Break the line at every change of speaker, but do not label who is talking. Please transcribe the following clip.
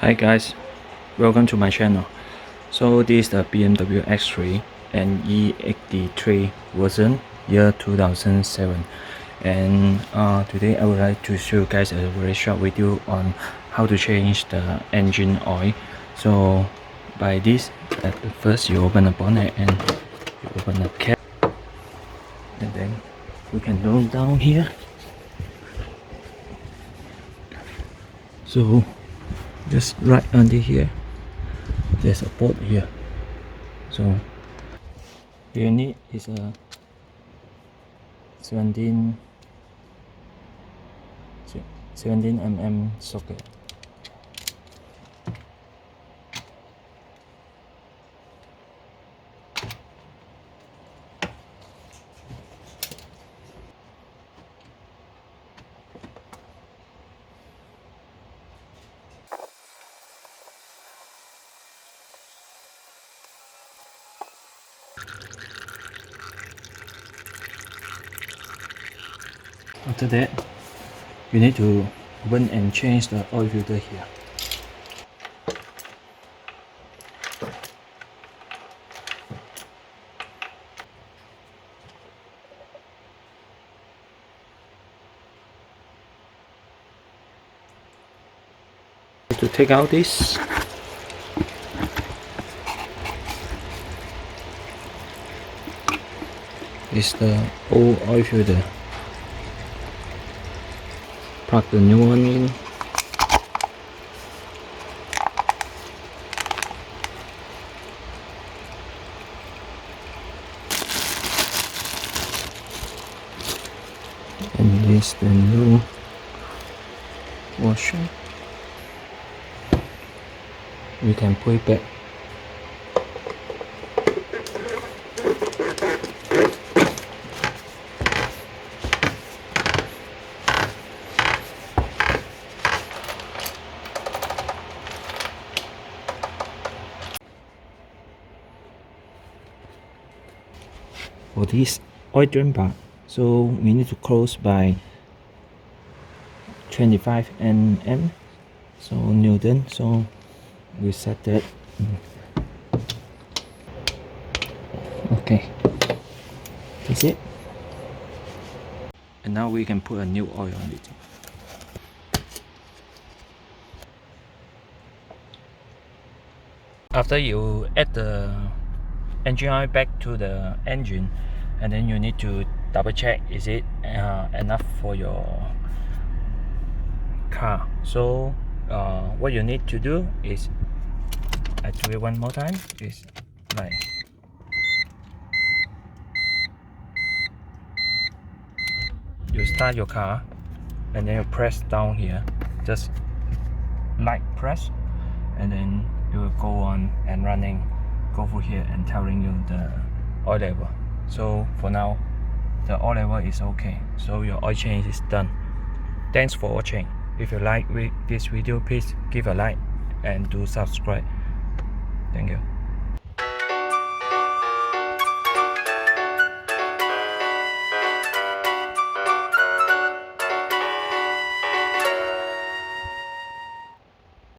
Hi guys, welcome to my channel. So this is the BMW X3 and E83 version year 2007, and today I would like to show you guys a very short video on how to change the engine oil. So by this, at first you open the bonnet and you open the cap, and then we can roll down here. So just right under here there's a port here, so you need is a 17 mm socket. After that, you need to open and change the oil filter here. To take out this, is the old oil filter. Plug the new one in. And this is the new washer. You can put it back. For this oil drain part, so we need to close by 25 nm, so Newton. So we set that. Okay, that's it. And now we can put a new oil on it. After you add the engine oil back to the engine, and then you need to double check is it enough for your car. So what you need to do is, I do it one more time, is like you start your car and then you press down here, just light press, and then you will go on and running, go over here and telling you the oil level. So for now the oil level is okay, so your oil change is done. Thanks for watching. If you like this video, please give a like and do subscribe. Thank you.